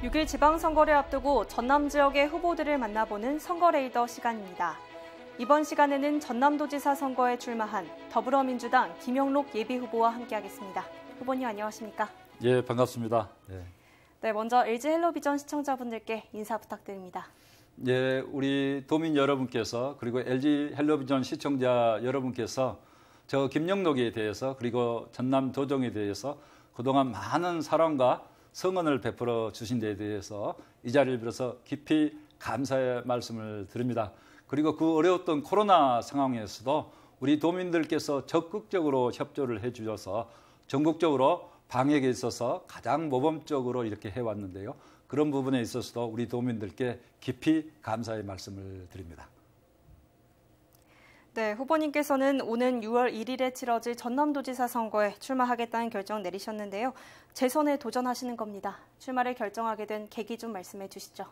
6일 지방선거를 앞두고 전남 지역의 후보들을 만나보는 선거레이더 시간입니다. 이번 시간에는 전남도지사 선거에 출마한 더불어민주당 김영록 예비후보와 함께하겠습니다. 후보님 안녕하십니까? 예, 반갑습니다. 네, 먼저 LG 헬로비전 시청자분들께 인사 부탁드립니다. 예, 우리 도민 여러분께서 그리고 LG 헬로비전 시청자 여러분께서 저 김영록에 대해서 그리고 전남도정에 대해서 그동안 많은 사랑과 성원을 베풀어 주신 데 대해서 이 자리를 빌어서 깊이 감사의 말씀을 드립니다. 그리고 그 어려웠던 코로나 상황에서도 우리 도민들께서 적극적으로 협조를 해주셔서 전국적으로 방역에 있어서 가장 모범적으로 이렇게 해왔는데요. 그런 부분에 있어서도 우리 도민들께 깊이 감사의 말씀을 드립니다. 네, 후보님께서는 오는 6월 1일에 치러질 전남도지사 선거에 출마하겠다는 결정 내리셨는데요. 재선에 도전하시는 겁니다. 출마를 결정하게 된 계기 좀 말씀해 주시죠.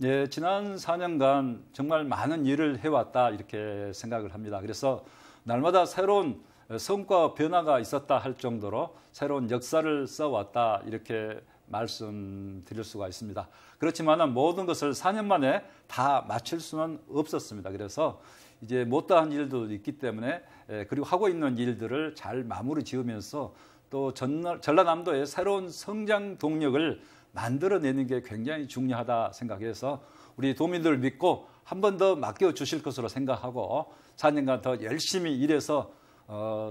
예, 지난 4년간 정말 많은 일을 해왔다 이렇게 생각을 합니다. 그래서 날마다 새로운 성과 변화가 있었다 할 정도로 새로운 역사를 써왔다 이렇게 말씀드릴 수가 있습니다. 그렇지만 모든 것을 4년 만에 다 마칠 수는 없었습니다. 그래서 이제 못다한 일도 있기 때문에 그리고 하고 있는 일들을 잘 마무리 지으면서 또 전라남도의 새로운 성장 동력을 만들어내는 게 굉장히 중요하다 생각해서 우리 도민들을 믿고 한 번 더 맡겨주실 것으로 생각하고 4년간 더 열심히 일해서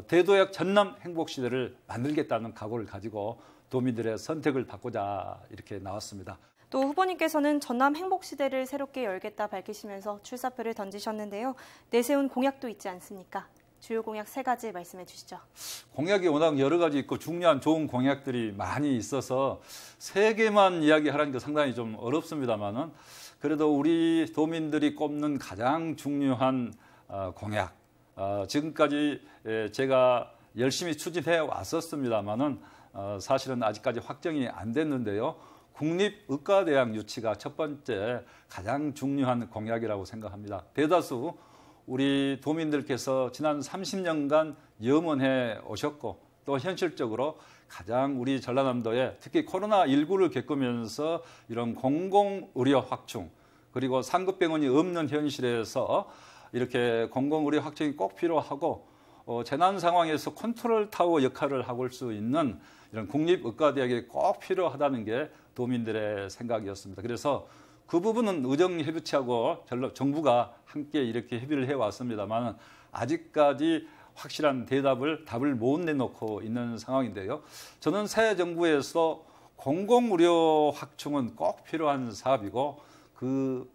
대도약 전남 행복시대를 만들겠다는 각오를 가지고 도민들의 선택을 받고자 이렇게 나왔습니다. 또 후보님께서는 전남 행복시대를 새롭게 열겠다 밝히시면서 출사표를 던지셨는데요. 내세운 공약도 있지 않습니까? 주요 공약 3가지 말씀해 주시죠. 공약이 워낙 여러 가지 있고 중요한 좋은 공약들이 많이 있어서 3개만 이야기하라는 게 상당히 좀 어렵습니다만은 그래도 우리 도민들이 꼽는 가장 중요한 공약 지금까지 제가 열심히 추진해 왔었습니다만은 사실은 아직까지 확정이 안 됐는데요. 국립의과대학 유치가 첫 번째 가장 중요한 공약이라고 생각합니다. 대다수 우리 도민들께서 지난 30년간 염원해 오셨고 또 현실적으로 가장 우리 전라남도에 특히 코로나19를 겪으면서 이런 공공의료 확충 그리고 상급병원이 없는 현실에서 이렇게 공공의료 확충이 꼭 필요하고 재난 상황에서 컨트롤 타워 역할을 하고 올 수 있는 이런 국립의과대학이 꼭 필요하다는 게 도민들의 생각이었습니다. 그래서 그 부분은 의정협의체하고 정부가 함께 이렇게 협의를 해왔습니다만 아직까지 확실한 답을 못 내놓고 있는 상황인데요. 저는 새 정부에서 공공의료 확충은 꼭 필요한 사업이고 그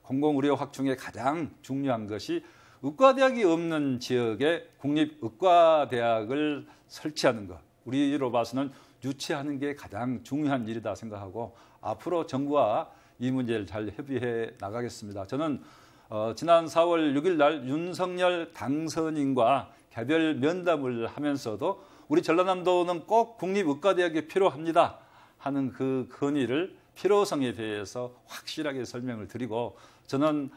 공공의료 확충의 가장 중요한 것이 의과대학이 없는 지역에 국립의과대학을 설치하는 것. 우리로 봐서는 유치하는 게 가장 중요한 일이다 생각하고 앞으로 정부와 이 문제를 잘 협의해 나가겠습니다. 저는 지난 4월 6일 날 윤석열 당선인과 개별 면담을 하면서도 우리 전라남도는 꼭 국립의과대학이 필요합니다 하는 그 건의를 필요성에 대해서 확실하게 설명을 드리고 저는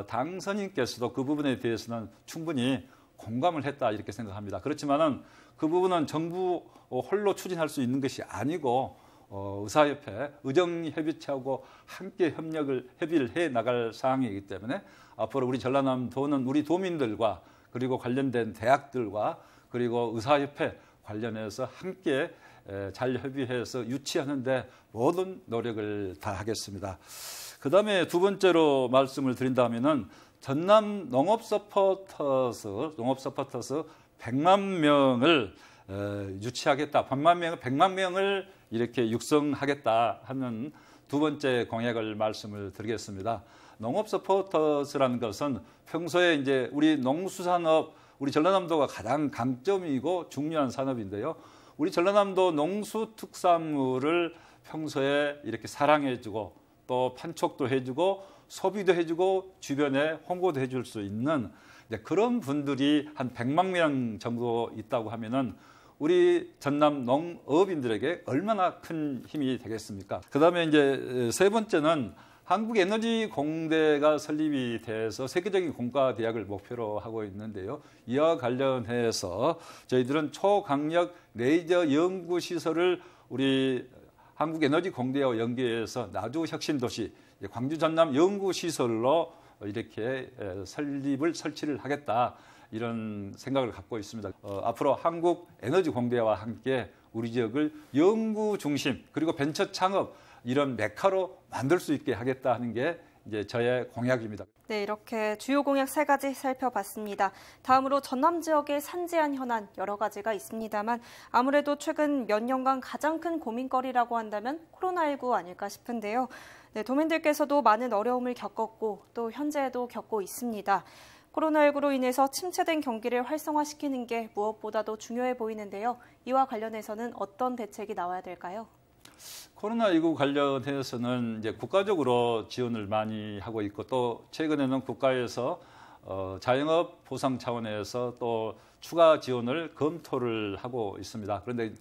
당선인께서도 그 부분에 대해서는 충분히 공감을 했다 이렇게 생각합니다. 그렇지만은 그 부분은 정부 홀로 추진할 수 있는 것이 아니고 의사협회, 의정협의체하고 함께 협의를 해 나갈 사항이기 때문에 앞으로 우리 전라남도는 우리 도민들과 그리고 관련된 대학들과 그리고 의사협회 관련해서 함께 잘 협의해서 유치하는 데 모든 노력을 다하겠습니다. 그다음에 두 번째로 말씀을 드린다면은 전남 농업 서포터스 100만 명을 유치하겠다. 100만 명을 이렇게 육성하겠다 하는 두 번째 공약을 말씀을 드리겠습니다. 농업 서포터스라는 것은 평소에 이제 우리 농수산업, 우리 전라남도가 가장 강점이고 중요한 산업인데요. 우리 전라남도 농수특산물을 평소에 이렇게 사랑해주고 또 판촉도 해주고 소비도 해주고 주변에 홍보도 해줄 수 있는 그런 분들이 한 100만 명 정도 있다고 하면은 우리 전남 농업인들에게 얼마나 큰 힘이 되겠습니까? 그다음에 이제 세 번째는 한국에너지공대가 설립이 돼서 세계적인 공과대학을 목표로 하고 있는데요. 이와 관련해서 저희들은 초강력 레이저 연구시설을 우리 한국에너지공대와 연계해서 나주 혁신도시 광주 전남 연구시설로 이렇게 설치를 하겠다 이런 생각을 갖고 있습니다. 앞으로 한국에너지공대와 함께 우리 지역을 연구 중심 그리고 벤처 창업 이런 메카로 만들 수 있게 하겠다 하는 게 이제 저의 공약입니다. 네, 이렇게 주요 공약 3가지 살펴봤습니다. 다음으로 전남 지역의 산재한 현안 여러 가지가 있습니다만 아무래도 최근 몇 년간 가장 큰 고민거리라고 한다면 코로나19 아닐까 싶은데요. 네, 도민들께서도 많은 어려움을 겪었고 또 현재도 겪고 있습니다. 코로나19로 인해서 침체된 경기를 활성화시키는 게 무엇보다도 중요해 보이는데요. 이와 관련해서는 어떤 대책이 나와야 될까요? 코로나19 관련해서는 이제 국가적으로 지원을 많이 하고 있고 또 최근에는 국가에서 자영업 보상 차원에서 또 추가 지원을 검토를 하고 있습니다. 그런데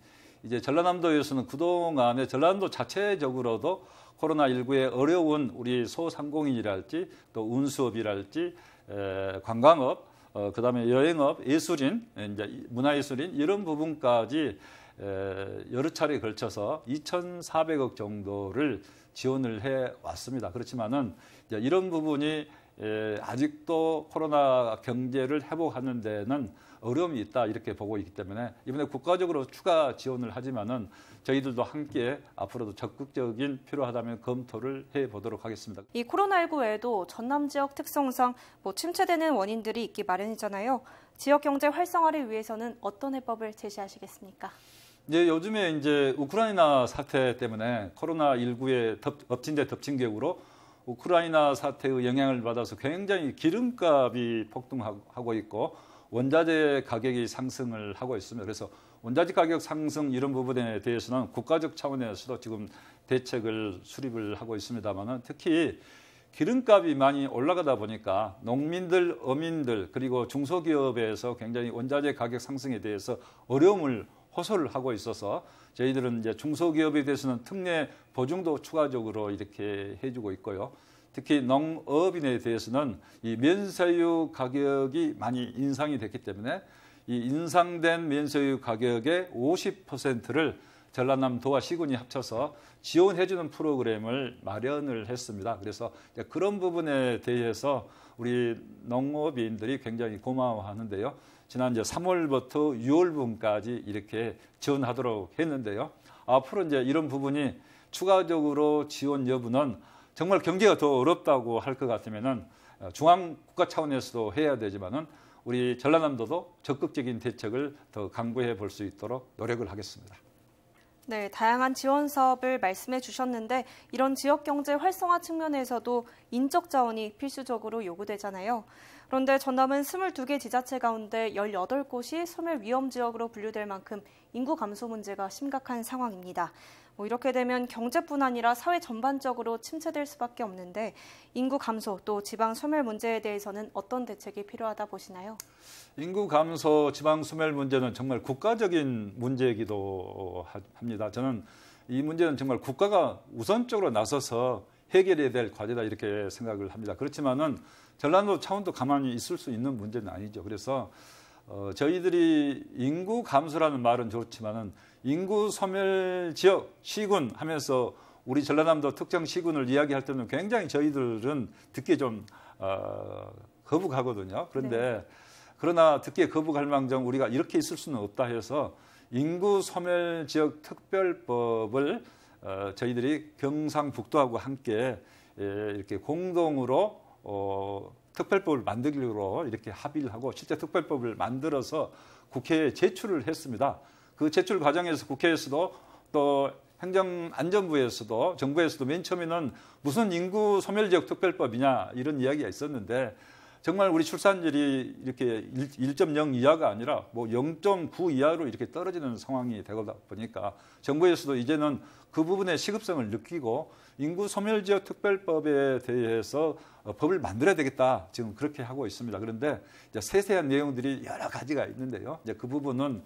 이제 전라남도에서는 그동안에 전라남도 자체적으로도 코로나19에 어려운 우리 소상공인이랄지 또 운수업이랄지 관광업, 그다음에 여행업, 예술인, 이제 문화예술인 이런 부분까지 여러 차례에 걸쳐서 2,400억 정도를 지원을 해 왔습니다. 그렇지만은 이런 부분이 아직도 코로나 경제를 회복하는 데는 어려움이 있다 이렇게 보고 있기 때문에 이번에 국가적으로 추가 지원을 하지만은 저희들도 함께 앞으로도 적극적인 필요하다면 검토를 해 보도록 하겠습니다. 이 코로나19 외에도 전남 지역 특성상 침체되는 원인들이 있기 마련이잖아요. 지역 경제 활성화를 위해서는 어떤 해법을 제시하시겠습니까? 이제 요즘에 이제 우크라이나 사태 때문에 코로나19의 엎친 데 덮친 격으로 우크라이나 사태의 영향을 받아서 굉장히 기름값이 폭등하고 있고 원자재 가격이 상승을 하고 있습니다. 그래서 원자재 가격 상승 이런 부분에 대해서는 국가적 차원에서도 지금 대책을 수립을 하고 있습니다만은 특히 기름값이 많이 올라가다 보니까 농민들, 어민들 그리고 중소기업에서 굉장히 원자재 가격 상승에 대해서 어려움을 호소를 하고 있어서 저희들은 이제 중소기업에 대해서는 특례 보증도 추가적으로 이렇게 해주고 있고요. 특히 농업인에 대해서는 이 면세유 가격이 많이 인상이 됐기 때문에 이 인상된 면세유 가격의 50%를 전라남도와 시군이 합쳐서 지원해주는 프로그램을 마련을 했습니다. 그래서 그런 부분에 대해서 우리 농업인들이 굉장히 고마워하는데요. 지난 3월부터 6월분까지 이렇게 지원하도록 했는데요. 앞으로 이제 이런 부분이 추가적으로 지원 여부는 정말 경기가 더 어렵다고 할 것 같으면은 중앙 국가 차원에서도 해야 되지만은 우리 전라남도도 적극적인 대책을 더 강구해 볼 수 있도록 노력을 하겠습니다. 네, 다양한 지원 사업을 말씀해 주셨는데 이런 지역 경제 활성화 측면에서도 인적 자원이 필수적으로 요구되잖아요. 그런데 전남은 22개 지자체 가운데 18곳이 소멸 위험 지역으로 분류될 만큼 인구 감소 문제가 심각한 상황입니다. 이렇게 되면 경제뿐 아니라 사회 전반적으로 침체될 수밖에 없는데 인구 감소 또 지방 소멸 문제에 대해서는 어떤 대책이 필요하다 보시나요? 인구 감소, 지방 소멸 문제는 정말 국가적인 문제이기도 합니다. 저는 이 문제는 정말 국가가 우선적으로 나서서 해결해야 될 과제다 이렇게 생각을 합니다. 그렇지만은 전라도 차원도 가만히 있을 수 있는 문제는 아니죠. 그래서 저희들이 인구 감소라는 말은 좋지만은 인구 소멸 지역, 시군 하면서 우리 전라남도 특정 시군을 이야기할 때는 굉장히 저희들은 듣기 좀 거북하거든요. 그런데 그러나 듣기에 거북할 망정 우리가 이렇게 있을 수는 없다 해서 인구 소멸 지역 특별법을 저희들이 경상북도하고 함께 이렇게 공동으로 특별법을 만들기로 이렇게 합의를 하고 실제 특별법을 만들어서 국회에 제출을 했습니다. 그 제출 과정에서 국회에서도 또 행정안전부에서도 정부에서도 맨 처음에는 무슨 인구 소멸지역 특별법이냐 이런 이야기가 있었는데 정말 우리 출산율이 이렇게 1.0 이하가 아니라 뭐 0.9 이하로 이렇게 떨어지는 상황이 되다 보니까 정부에서도 이제는 그 부분의 시급성을 느끼고 인구 소멸지역 특별법에 대해서 법을 만들어야 되겠다 지금 그렇게 하고 있습니다. 그런데 이제 세세한 내용들이 여러 가지가 있는데요. 이제 그 부분은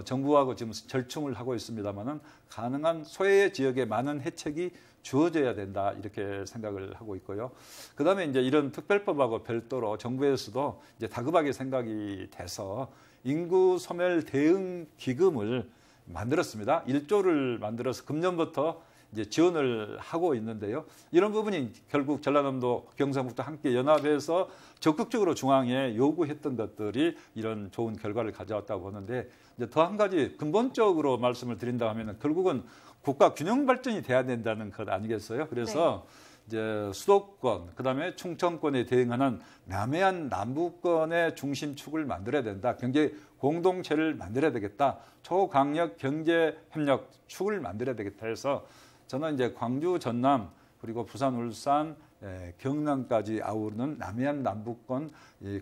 정부하고 지금 절충을 하고 있습니다만은 가능한 소외 지역에 많은 혜택이 주어져야 된다 이렇게 생각을 하고 있고요. 그다음에 이제 이런 특별법하고 별도로 정부에서도 이제 다급하게 생각이 돼서 인구 소멸 대응 기금을 만들었습니다. 1조를 만들어서 금년부터 이제 지원을 하고 있는데요. 이런 부분이 결국 전라남도, 경상북도 함께 연합해서 적극적으로 중앙에 요구했던 것들이 이런 좋은 결과를 가져왔다고 보는데, 이제 더 한 가지 근본적으로 말씀을 드린다 하면은 결국은 국가 균형 발전이 돼야 된다는 것 아니겠어요? 그래서 이제 수도권, 그다음에 충청권에 대응하는 남해안 남부권의 중심축을 만들어야 된다. 경제 공동체를 만들어야 되겠다. 초강력 경제 협력 축을 만들어야 되겠다 해서 저는 이제 광주, 전남, 그리고 부산, 울산, 경남까지 아우르는 남해안 남부권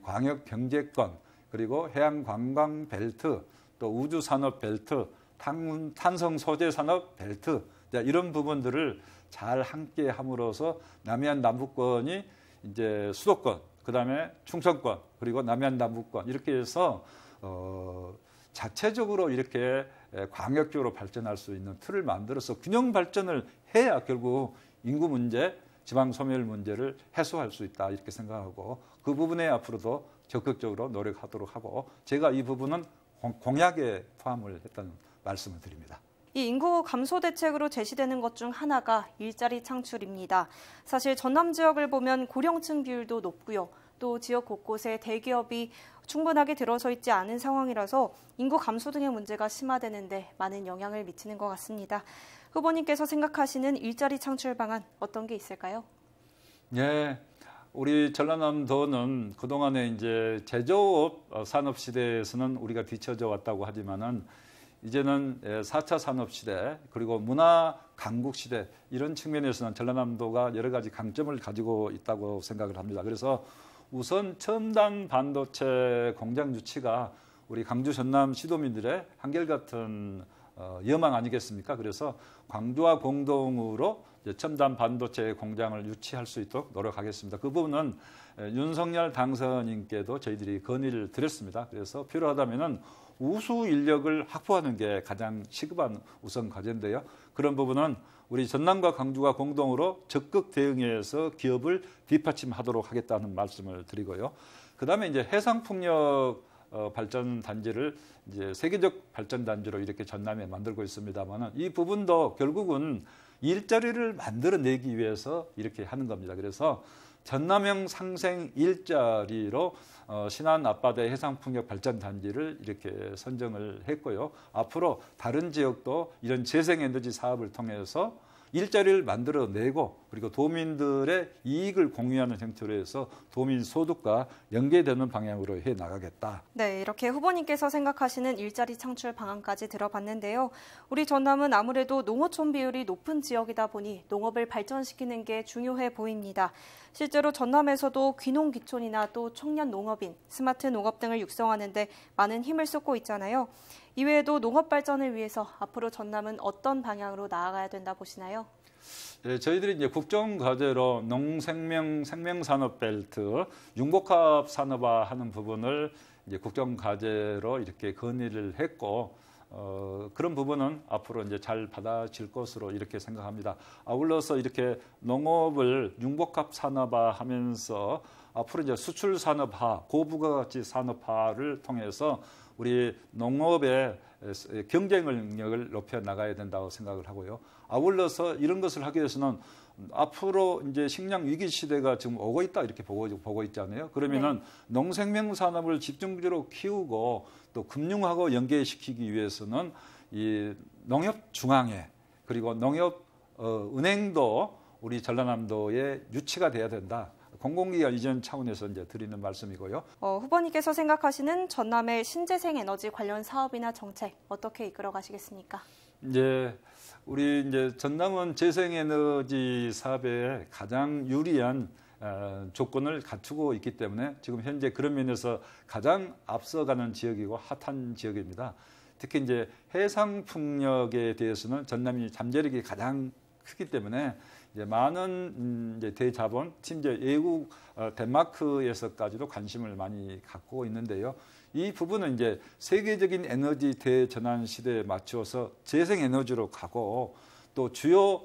광역 경제권, 그리고 해양 관광 벨트, 또 우주 산업 벨트, 탄성 소재 산업 벨트, 이런 부분들을 잘 함께 함으로써 남해안 남부권이 이제 수도권, 그다음에 충청권, 그리고 남해안 남부권 이렇게 해서 자체적으로 이렇게 광역적으로 발전할 수 있는 틀을 만들어서 균형 발전을 해야 결국 인구 문제, 지방 소멸 문제를 해소할 수 있다 이렇게 생각하고, 그 부분에 앞으로도 적극적으로 노력하도록 하고, 제가 이 부분은 공약에 포함을 했다는 말씀을 드립니다. 이 인구 감소 대책으로 제시되는 것 중 하나가 일자리 창출입니다. 사실 전남 지역을 보면 고령층 비율도 높고요. 또 지역 곳곳에 대기업이 충분하게 들어서 있지 않은 상황이라서 인구 감소 등의 문제가 심화되는데 많은 영향을 미치는 것 같습니다. 후보님께서 생각하시는 일자리 창출 방안 어떤 게 있을까요? 네, 우리 전라남도는 그동안에 이제 제조업 산업 시대에서는 우리가 뒤처져 왔다고 하지만은 이제는 4차 산업 시대, 그리고 문화 강국 시대, 이런 측면에서는 전라남도가 여러 가지 강점을 가지고 있다고 생각을 합니다. 그래서 우선 첨단 반도체 공장 유치가 우리 광주 전남 시도민들의 한결같은 여망 아니겠습니까? 그래서 광주와 공동으로 첨단 반도체 공장을 유치할 수 있도록 노력하겠습니다. 그 부분은 윤석열 당선인께도 저희들이 건의를 드렸습니다. 그래서 필요하다면은 우수 인력을 확보하는 게 가장 시급한 우선 과제인데요. 그런 부분은 우리 전남과 광주가 공동으로 적극 대응해서 기업을 뒷받침하도록 하겠다는 말씀을 드리고요. 그다음에 이제 해상풍력 발전 단지를 이제 세계적 발전 단지로 이렇게 전남에 만들고 있습니다만은, 이 부분도 결국은 일자리를 만들어내기 위해서 이렇게 하는 겁니다. 그래서 전남형 상생 일자리로 신안 앞바다 해상풍력 발전 단지를 이렇게 선정을 했고요. 앞으로 다른 지역도 이런 재생에너지 사업을 통해서 일자리를 만들어내고, 그리고 도민들의 이익을 공유하는 형태로 해서 도민 소득과 연계되는 방향으로 해 나가겠다. 네, 이렇게 후보님께서 생각하시는 일자리 창출 방안까지 들어봤는데요. 우리 전남은 아무래도 농어촌 비율이 높은 지역이다 보니 농업을 발전시키는 게 중요해 보입니다. 실제로 전남에서도 귀농귀촌이나 또 청년 농업인, 스마트 농업 등을 육성하는 데 많은 힘을 쏟고 있잖아요. 이외에도 농업 발전을 위해서 앞으로 전남은 어떤 방향으로 나아가야 된다 보시나요? 네, 저희들이 이제 국정 과제로 농생명 생명산업 벨트, 융복합 산업화하는 부분을 이제 국정 과제로 이렇게 건의를 했고, 그런 부분은 앞으로 이제 잘 받아질 것으로 이렇게 생각합니다. 아울러서 이렇게 농업을 융복합 산업화하면서 앞으로 이제 수출 산업화, 고부가가치 산업화를 통해서 우리 농업의 경쟁력을 높여 나가야 된다고 생각을 하고요. 아울러서 이런 것을 하기 위해서는 앞으로 이제 식량 위기 시대가 지금 오고 있다 이렇게 보고 있잖아요. 그러면은 농생명 산업을 집중적으로 키우고 또 금융하고 연계시키기 위해서는 이 농협 중앙회, 그리고 농협 은행도 우리 전라남도에 유치가 돼야 된다. 공공기관 이전 차원에서 이제 드리는 말씀이고요. 후보님께서 생각하시는 전남의 신재생 에너지 관련 사업이나 정책 어떻게 이끌어 가시겠습니까? 이제 우리 이제 전남은 재생에너지 사업에 가장 유리한 조건을 갖추고 있기 때문에 지금 현재 그런 면에서 가장 앞서가는 지역이고 핫한 지역입니다. 특히 이제 해상풍력에 대해서는 전남이 잠재력이 가장 크기 때문에 이제 많은 이제 대자본, 심지어 외국 덴마크에서까지도 관심을 많이 갖고 있는데요. 이 부분은 이제 세계적인 에너지 대전환 시대에 맞춰서 재생에너지로 가고, 또 주요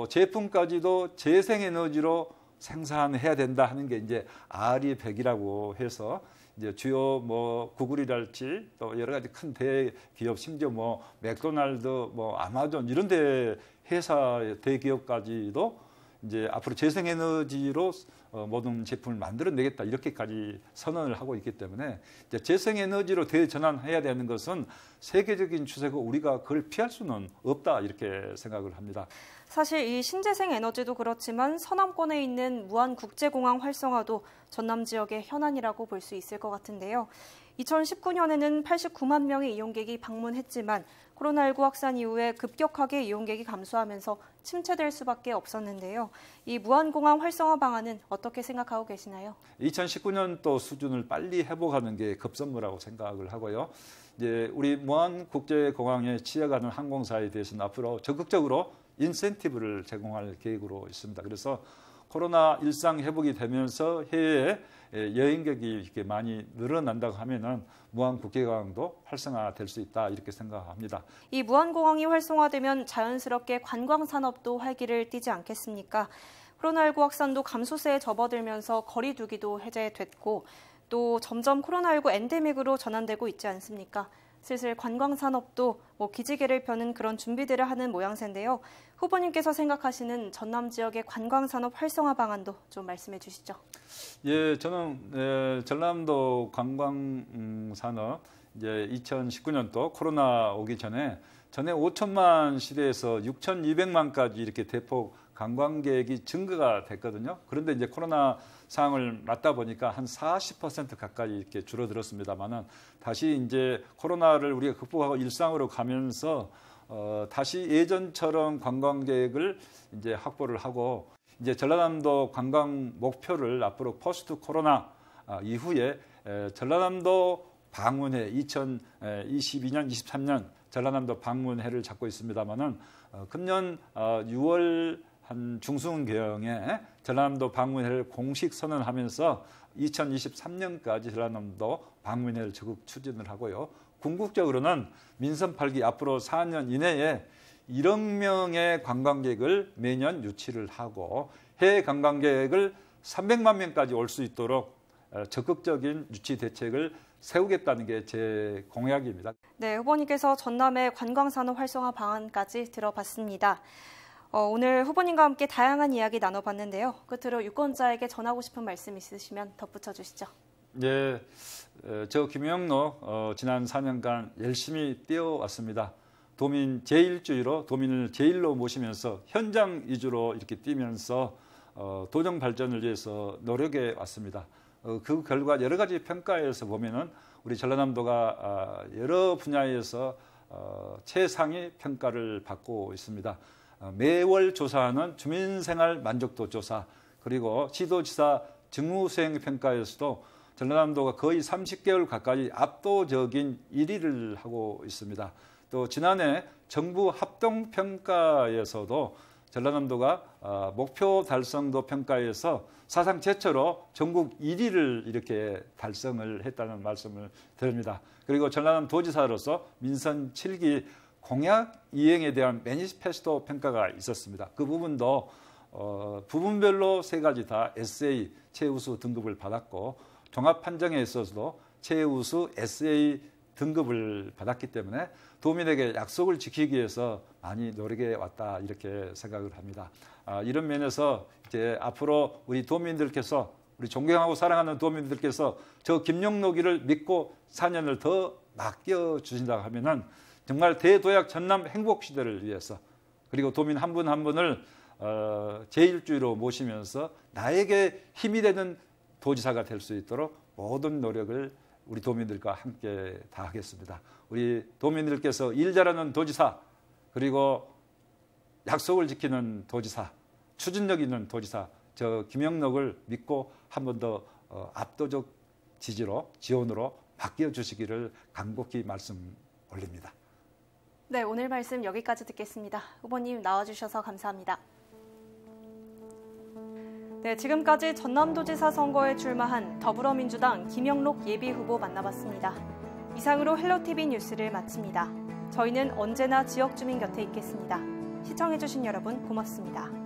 제품까지도 재생에너지로 생산해야 된다 하는 게 이제 RE100이라고 해서 이제 주요 뭐 구글이랄지 또 여러 가지 큰 대기업, 심지어 뭐 맥도날드, 뭐 아마존 이런 데 회사 대기업까지도 이제 앞으로 재생에너지로 모든 제품을 만들어내겠다 이렇게까지 선언을 하고 있기 때문에 이제 재생에너지로 대전환해야 되는 것은 세계적인 추세고 우리가 그걸 피할 수는 없다 이렇게 생각을 합니다. 사실 이 신재생 에너지도 그렇지만 서남권에 있는 무안국제공항 활성화도 전남 지역의 현안이라고 볼 수 있을 것 같은데요. 2019년에는 89만 명의 이용객이 방문했지만 코로나19 확산 이후에 급격하게 이용객이 감소하면서 침체될 수밖에 없었는데요. 이 무안공항 활성화 방안은 어떻게 생각하고 계시나요? 2019년도 수준을 빨리 회복하는 게 급선무라고 생각을 하고요. 이제 우리 무안국제공항에 취약하는 항공사에 대해서는 앞으로 적극적으로 인센티브를 제공할 계획으로 있습니다. 그래서 코로나 일상 회복이 되면서 해외에 여행객이 이렇게 많이 늘어난다고 하면은 무안국제공항도 활성화될 수 있다 이렇게 생각합니다. 이 무안공항이 활성화되면 자연스럽게 관광 산업도 활기를 띠지 않겠습니까? 코로나19 확산도 감소세에 접어들면서 거리 두기도 해제됐고 또 점점 코로나19 엔데믹으로 전환되고 있지 않습니까? 슬슬 관광 산업도 기지개를 펴는 그런 준비들을 하는 모양새인데요. 후보님께서 생각하시는 전남 지역의 관광 산업 활성화 방안도 좀 말씀해 주시죠. 예, 저는 전남도 관광 산업 이제 2019년도 코로나 오기 전에 5천만 시대에서 6,200만까지 이렇게 대폭 관광객이 증가가 됐거든요. 그런데 이제 코로나 상황을 맞다 보니까 한 40% 가까이 이렇게 줄어들었습니다만은 다시 이제 코로나를 우리가 극복하고 일상으로 가면서 다시 예전처럼 관광객을 이제 확보를 하고 이제 전라남도 관광 목표를 앞으로 포스트 코로나 이후에 전라남도 방문해 2022년, 23년 전라남도 방문해를 잡고 있습니다만은 금년 6월 한 중순경에 전라남도 방문회를 공식 선언하면서 2023년까지 전라남도 방문회를 적극 추진을 하고요. 궁극적으로는 민선 8기 앞으로 4년 이내에 1억 명의 관광객을 매년 유치를 하고 해외 관광객을 300만 명까지 올 수 있도록 적극적인 유치 대책을 세우겠다는 게 제 공약입니다. 네, 후보님께서 전남의 관광산업 활성화 방안까지 들어봤습니다. 오늘 후보님과 함께 다양한 이야기 나눠봤는데요. 끝으로 유권자에게 전하고 싶은 말씀 있으시면 덧붙여 주시죠. 네, 저 김영록 지난 4년간 열심히 뛰어왔습니다. 도민 제1주의로 도민을 제1로 모시면서 현장 위주로 이렇게 뛰면서 도정 발전을 위해서 노력해 왔습니다. 그 결과 여러 가지 평가에서 보면은 우리 전라남도가 여러 분야에서 최상위 평가를 받고 있습니다. 매월 조사하는 주민생활 만족도 조사 그리고 시도지사 직무수행 평가에서도 전라남도가 거의 30개월 가까이 압도적인 1위를 하고 있습니다. 또 지난해 정부 합동평가에서도 전라남도가 목표 달성도 평가에서 사상 최초로 전국 1위를 이렇게 달성을 했다는 말씀을 드립니다. 그리고 전라남도지사로서 민선 7기 공약 이행에 대한 매니페스토 평가가 있었습니다. 그 부분도 부분별로 3가지 다 SA 최우수 등급을 받았고 종합 판정에 있어서도 최우수 SA 등급을 받았기 때문에 도민에게 약속을 지키기 위해서 많이 노력해 왔다 이렇게 생각을 합니다. 이런 면에서 이제 앞으로 우리 도민들께서 우리 존경하고 사랑하는 도민들께서 저 김영록이를 믿고 4년을 더 맡겨 주신다고 하면은 정말 대도약 전남 행복시대를 위해서 그리고 도민 한 분 한 분을 제1주의로 모시면서 나에게 힘이 되는 도지사가 될 수 있도록 모든 노력을 우리 도민들과 함께 다하겠습니다. 우리 도민들께서 일 잘하는 도지사 그리고 약속을 지키는 도지사 추진력 있는 도지사 저 김영록을 믿고 한 번 더 압도적 지지로 지원으로 맡겨주시기를 간곡히 말씀 올립니다. 네, 오늘 말씀 여기까지 듣겠습니다. 후보님 나와주셔서 감사합니다. 네, 지금까지 전남도지사 선거에 출마한 더불어민주당 김영록 예비후보 만나봤습니다. 이상으로 헬로티비 뉴스를 마칩니다. 저희는 언제나 지역 주민 곁에 있겠습니다. 시청해주신 여러분 고맙습니다.